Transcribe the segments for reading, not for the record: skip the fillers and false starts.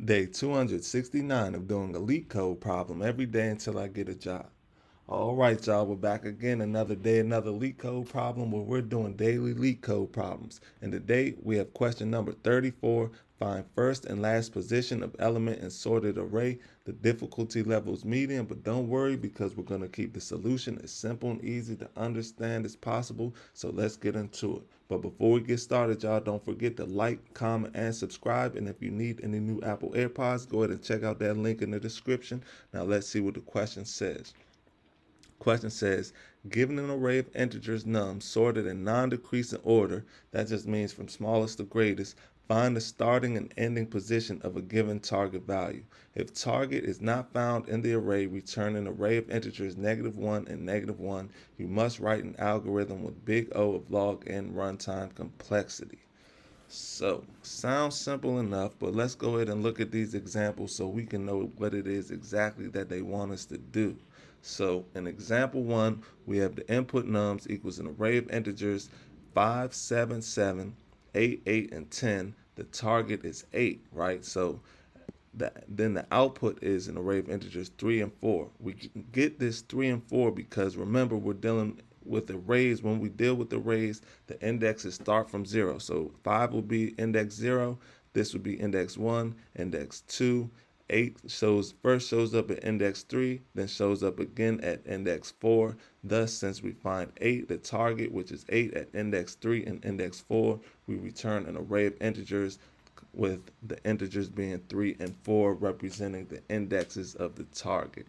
Day 269 of doing a LeetCode problem every day until I get a job. All right, y'all, we're back again. Another day, another LeetCode problem where we're doing daily LeetCode problems. And today we have question number 34. Find first and last position of element in sorted array. The difficulty level is medium, but don't worry because we're going to keep the solution as simple and easy to understand as possible. So let's get into it. But before we get started, y'all, don't forget to like, comment, and subscribe. And if you need any new Apple AirPods, go ahead and check out that link in the description. Now let's see what the question says. Question says, given an array of integers nums sorted in non-decreasing order, that just means from smallest to greatest, find the starting and ending position of a given target value. If target is not found in the array, return an array of integers -1 and -1. You must write an algorithm with big O of log n runtime complexity. So, sounds simple enough, but let's go ahead and look at these examples so we can know what it is exactly that they want us to do. So, in example 1, we have the input nums equals an array of integers 5, 7, 7, 8, 8, and 10. The target is 8, right? So, then the output is an array of integers 3 and 4. We get this 3 and 4 because remember we're dealing with arrays. When we deal with arrays, the indexes start from 0. So 5 will be index 0. This would be index 1, index 2. 8 first shows up at index 3, then shows up again at index 4. Thus, since we find 8, the target, which is 8 at index 3 and index 4, we return an array of integers with the integers being 3 and 4 representing the indexes of the target.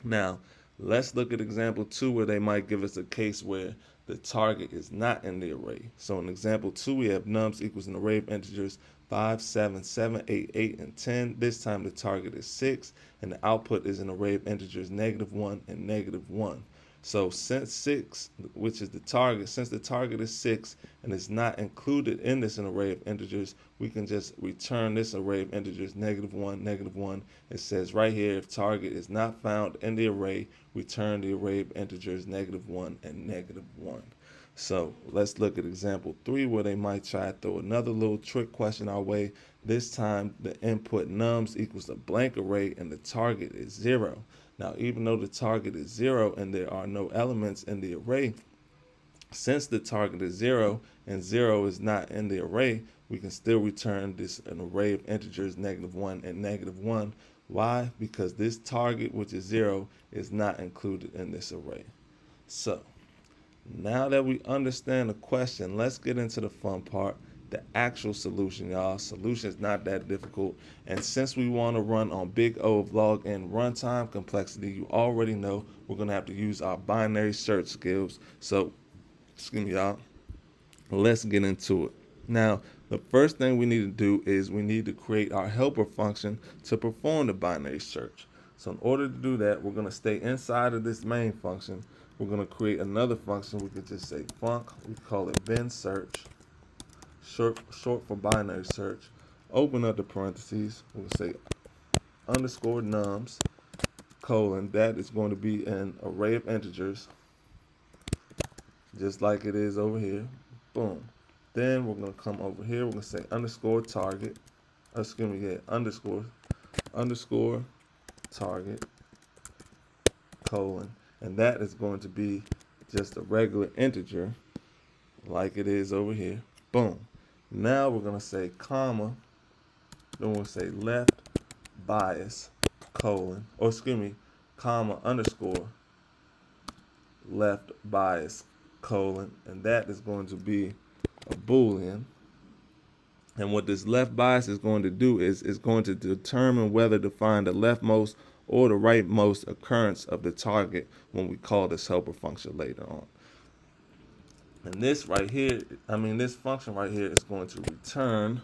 Now, let's look at example 2 where they might give us a case where the target is not in the array. So in example 2, we have nums equals an array of integers 5, 7, 7, 8, 8, and 10. This time the target is 6, and the output is an array of integers -1 and -1. So since 6, which is the target, since the target is 6 and is not included in this array of integers, we can just return this array of integers -1, -1. It says right here, if target is not found in the array, return the array of integers -1 and -1. So let's look at example 3 where they might try to throw another little trick question our way. This time the input nums equals a blank array and the target is 0. Now, even though the target is 0 and there are no elements in the array, since the target is 0 and 0 is not in the array, we can still return an array of integers -1 and -1. Why? Because this target, which is 0, is not included in this array. So, now that we understand the question, let's get into the fun part. The actual solution, y'all. Solution is not that difficult. And since we want to run on big O of log n runtime complexity, you already know we're going to have to use our binary search skills. So, excuse me, y'all. Let's get into it. Now, the first thing we need to do is we need to create our helper function to perform the binary search. So in order to do that, we're going to stay inside of this main function. We're going to create another function. We could just say func. We call it bin search, short for binary search. Open up the parentheses. We'll say underscore nums, colon. That is going to be an array of integers, just like it is over here. Boom. Then we're going to come over here. We're going to say underscore target. Underscore target, colon. And that is going to be just a regular integer like it is over here. Boom. Now we're going to say comma. Then we'll say left bias, colon. Or excuse me, comma underscore left bias, colon. And that is going to be a Boolean. And what this left bias is going to do is it's going to determine whether to find the leftmost or the rightmost occurrence of the target when we call this helper function later on. And this right here, this function right here is going to return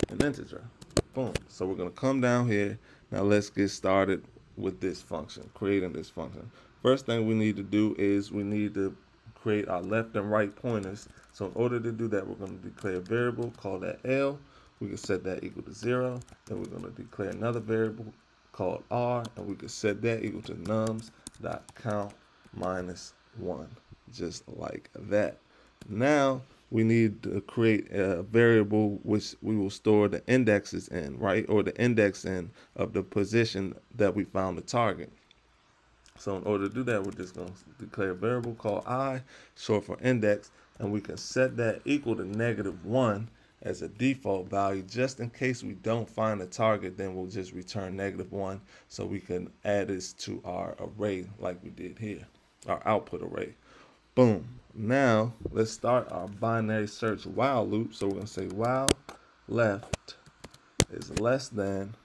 an integer. Boom. So we're going to come down here. Now let's get started with this function, creating this function. First thing we need to do is we need to create our left and right pointers. So in order to do that, we're going to declare a variable, call that L. We can set that equal to 0. Then we're going to declare another variable called R, and we can set that equal to nums.count -1, just like that. Now we need to create a variable which we will store the indexes in, right? Or the index in of the position that we found the target. So in order to do that, we're just going to declare a variable called I, short for index, and we can set that equal to -1 as a default value. Just in case we don't find a target, then we'll just return -1 so we can add this to our array like we did here, our output array. Boom. Now let's start our binary search while loop. So we're going to say while left is less than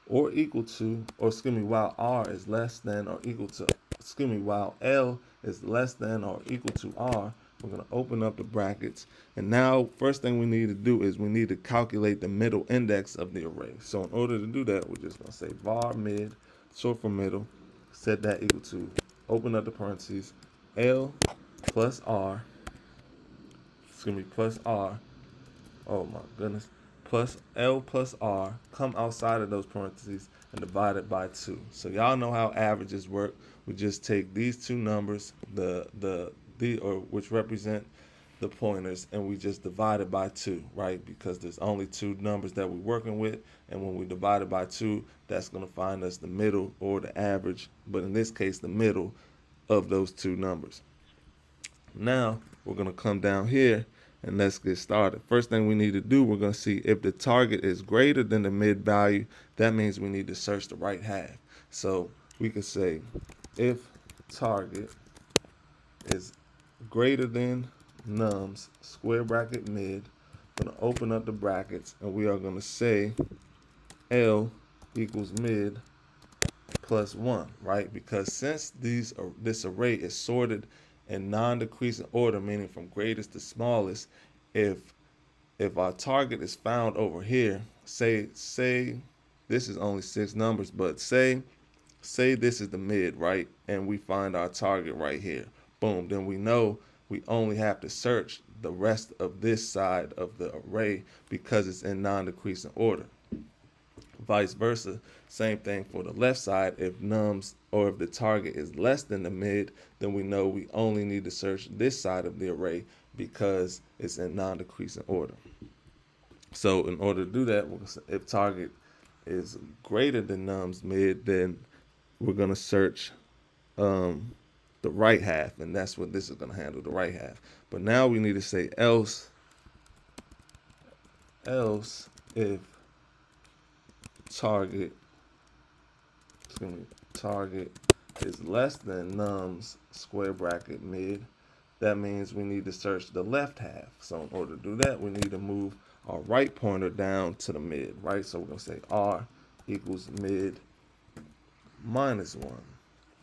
or equal to, or excuse me, while R is less than or equal to, excuse me, while L is less than or equal to R, we're going to open up the brackets. And now, first thing we need to do is we need to calculate the middle index of the array. So in order to do that, we're just going to say var mid, short for middle, set that equal to, open up the parentheses, L plus R, excuse me, plus R, oh my goodness, plus L plus R, come outside of those parentheses and divide it by 2. So y'all know how averages work. We just take these two numbers, which represent the pointers, and we just divide it by 2, right? Because there's only two numbers that we're working with, and when we divide it by 2, that's going to find us the middle or the average, but in this case, the middle of those two numbers. Now we're going to come down here and let's get started. First thing we need to do, we're going to see if the target is greater than the mid value. That means we need to search the right half. So we could say if target is greater than nums square bracket mid, I'm going to open up the brackets and we are going to say L equals mid plus 1, right? Because since this array is sorted in non-decreasing order, meaning from greatest to smallest, if our target is found over here, say this is only 6 numbers, but say this is the mid, right? And we find our target right here. Boom, then we know we only have to search the rest of this side of the array because it's in non-decreasing order. Vice versa, same thing for the left side. If nums, or if the target is less than the mid, then we know we only need to search this side of the array because it's in non-decreasing order. So in order to do that, if target is greater than nums mid, then we're going to search the right half, and that's what this is going to handle, the right half. But now we need to say else if target is less than nums square bracket mid, that means we need to search the left half. So in order to do that, we need to move our right pointer down to the mid, right? So we're going to say R equals mid minus 1,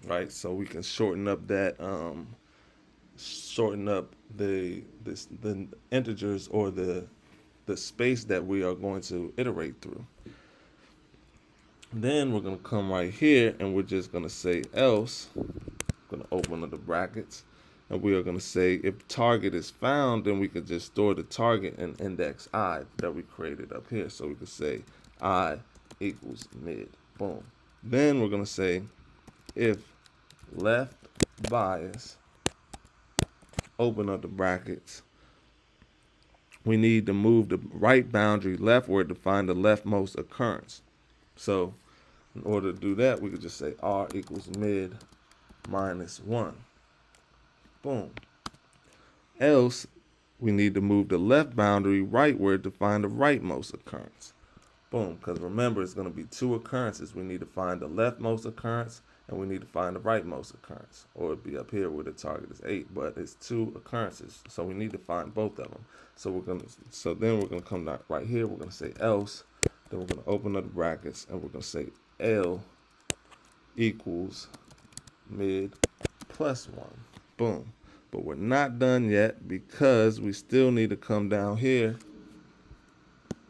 right? So we can shorten up that, the integers or the space that we are going to iterate through. Then we're going to come right here and we're just going to say else. I'm going to open up the brackets and we are going to say if target is found, then we could just store the target in index I that we created up here. So we could say I equals mid. Boom. Then we're going to say if left bias, open up the brackets, we need to move the right boundary leftward to find the leftmost occurrence. So in order to do that, we could just say R equals mid minus 1. Boom. Else, we need to move the left boundary rightward to find the rightmost occurrence. Boom, because remember, it's going to be 2 occurrences. We need to find the leftmost occurrence, and we need to find the rightmost occurrence. Or it'd be up here where the target is 8, but it's 2 occurrences, so we need to find both of them. So then we're going to come down right here. We're going to say else. Then we're going to open up the brackets, and we're going to say L equals mid plus 1. Boom. But we're not done yet because we still need to come down here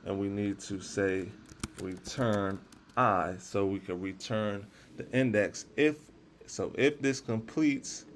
and we need to say return I so we can return the index. If this completes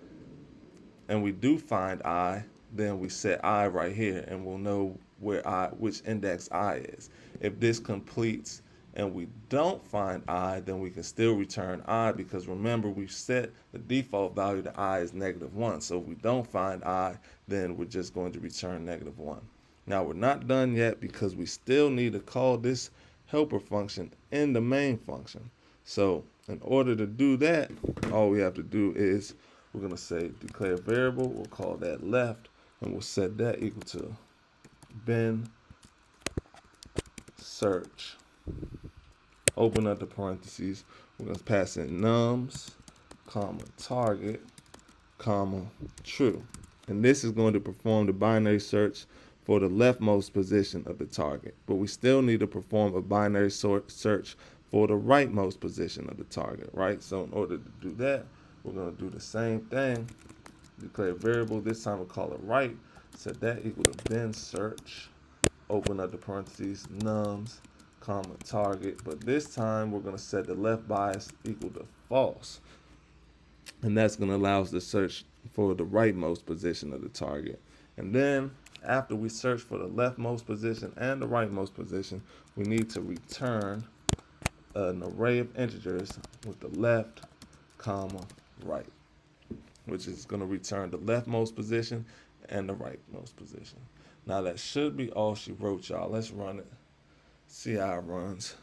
and we do find I, then we set I right here and we'll know which index I is. If this completes and we don't find I, then we can still return I, because remember we set the default value to I is -1. So if we don't find I, then we're just going to return -1. Now we're not done yet, because we still need to call this helper function in the main function. So in order to do that, all we have to do is we're going to say declare a variable. We'll call that left, and we'll set that equal to bin search. Open up the parentheses. We're going to pass in nums, comma, target, comma, true. And this is going to perform the binary search for the leftmost position of the target. But we still need to perform a binary search for the rightmost position of the target, right? So in order to do that, we're going to do the same thing. Declare a variable. This time we'll call it right. Set that equal to bin search. Open up the parentheses, nums, comma, target. But this time we're going to set the left bias equal to false. And that's going to allow us to search for the rightmost position of the target. And then after we search for the leftmost position and the rightmost position, we need to return an array of integers with the left, comma, right, which is going to return the leftmost position and the rightmost position. Now that should be all she wrote, y'all. Let's run it, see how it runs.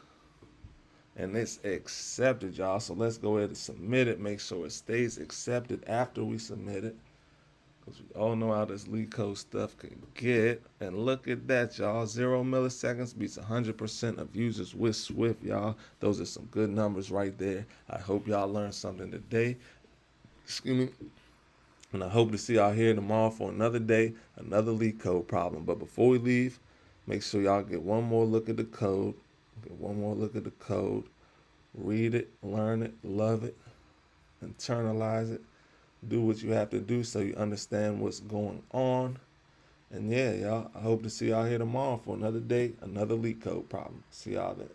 And it's accepted, y'all. So let's go ahead and submit it. Make sure it stays accepted after we submit it, because we all know how this LeetCode stuff can get. And look at that, y'all. 0 milliseconds beats 100% of users with Swift, y'all. Those are some good numbers right there. I hope y'all learned something today. Excuse me. And I hope to see y'all here tomorrow for another day, another LeetCode problem. But before we leave, make sure y'all get one more look at the code. Get one more look at the code. Read it, learn it, love it, internalize it. Do what you have to do so you understand what's going on. And yeah, y'all, I hope to see y'all here tomorrow for another day, another LeetCode problem. See y'all then.